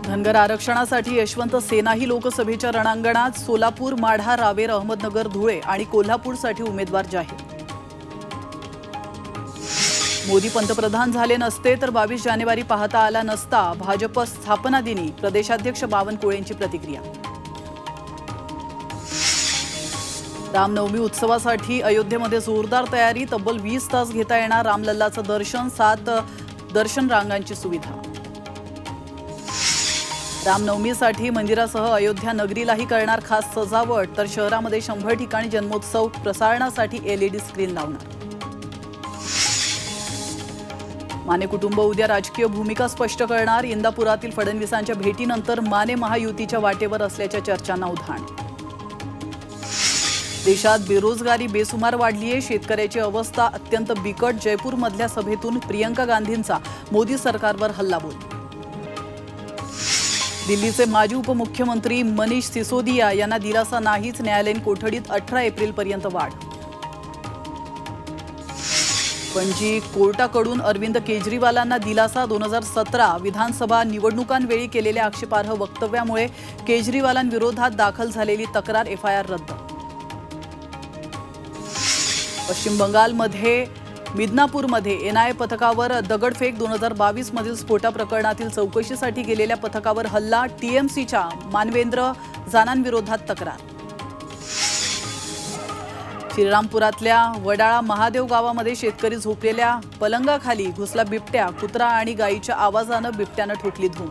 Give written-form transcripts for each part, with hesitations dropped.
धनगर आरक्षणासाठी यशवंत सेनाही लोकसभेच्या रणांगणात। सोलापूर, माढा, रावेर, अहमदनगर, धुळे आणि कोल्हापूरसाठी उमेदवार जाहीर। मोदी पंतप्रधान झाले नसते तर 22 जानेवारी पाहता आला नसता। भाजप स्थापना दिनी प्रदेशाध्यक्ष बावनकुळेंची प्रतिक्रिया। रामनवमी उत्सवासाठी अयोध्येमध्ये जोरदार तयारी। तब्बल 20 तास घेता येणार रामलल्लाचं दर्शन। 7 दर्शन रांगांची सुविधा। रामनवमीसाठी मंदिरासह अयोध्या नगरीलाही करणार खास सजावट। तर शहरामध्ये 100 ठिकाणी जन्मोत्सव प्रसारणासाठी LED स्क्रीन लावणार। माने कुटुंब उद्या राजकीय भूमिका स्पष्ट करणार। इंदापुरातील फडणवीसांच्या भेटीनंतर माने महायुतीच्या वाटेवर असल्याच्या चर्चांना उधाण। देशात बेरोजगारी बेसुमार वाढली आहे। शेतकऱ्याची अवस्था अत्यंत बिकट। जयपूरमधल्या सभेतून प्रियंका गांधींचा मोदी सरकारवर हल्लाबोल। दिल्लीचे माजी उपमुख्यमंत्री मनीष सिसोदिया यांना दिलासा नाहीच। न्यायालयीन कोठडीत 18 एप्रिलपर्यंत वाढ। पणजी कोर्टाकडून अरविंद केजरीवालांना दिलासा। 2017 विधानसभा निवडणुकांवेळी केलेल्या आक्षेपार्ह वक्तव्यामुळे केजरीवालांविरोधात दाखल झालेली तक्रार FIR रद्द। पश्चिम बंगालमध्ये मिदनापूरमध्ये NIA पथकावर दगडफेक। 2022 मधील स्फोटा प्रकरणातील चौकशीसाठी गेलेल्या पथकावर हल्ला। TMCच्या मानवेंद्र जानांविरोधात तक्रार। श्रीरामपुरातल्या वडाळा महादेव गावामध्ये शेतकरी झोपलेल्या पलंगाखाली घुसला बिबट्या। कुत्रा आणि गायीच्या आवाजानं बिबट्यानं ठोकली धूम।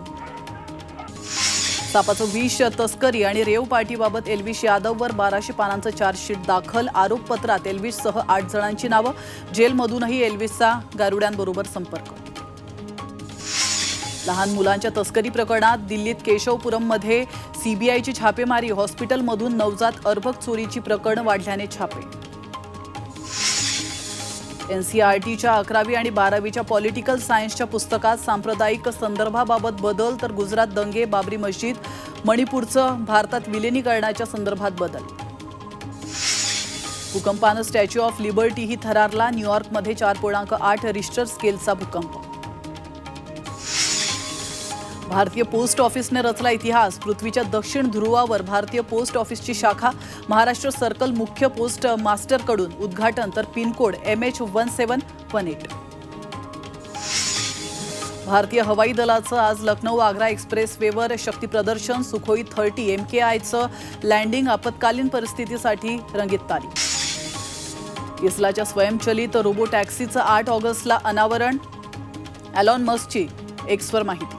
सापाचं विष तस्करी आणि रेव पार्टीबाबत एल्विश यादववर 1200 पानांचं चार्जशीट दाखल। आरोपपत्रात एल्विशसह 8 जणांची नावं। जेलमधूनही एल्विशचा गारुड्यांबरोबर संपर्क। लहान मुलांच्या तस्करी प्रकरणात दिल्लीत केशवपुरममध्ये CBIची छापेमारी। हॉस्पिटलमधून नवजात अर्भक चोरीची प्रकरणं वाढल्याने छापे। NCERTच्या 11वी आणि 12वीच्या पॉलिटिकल सायन्सच्या पुस्तकात सांप्रदायिक संदर्भाबाबत बदल। तर गुजरात दंगे, बाबरी मस्जिद, मणिपूरचं भारतात विलिनीकरणाच्या संदर्भात बदल। भूकंपानं स्टॅच्यू ऑफ लिबर्टीही थरारला। न्यूयॉर्कमध्ये 4.8 रिश्टर स्केलचा भूकंप। भारतीय पोस्ट ऑफिसने रचला इतिहास। पृथ्वीच्या दक्षिण ध्रुवावर भारतीय पोस्ट ऑफिसची शाखा। महाराष्ट्र सर्कल मुख्य पोस्ट मास्टरकडून उद्घाटन। तर पिनकोड MH1718। भारतीय हवाई दलाचं आज लखनौ आग्रा एक्सप्रेसवेवर शक्ती प्रदर्शन। सुखोई 30 MKIचं लँडिंग। आपत्कालीन परिस्थितीसाठी रंगीत तालीम। इस्लाच्या स्वयंचलित रोबो टॅक्सीचं 8 ऑगस्टला अनावरण। एलॉन मस्कची एक्सवर माहिती।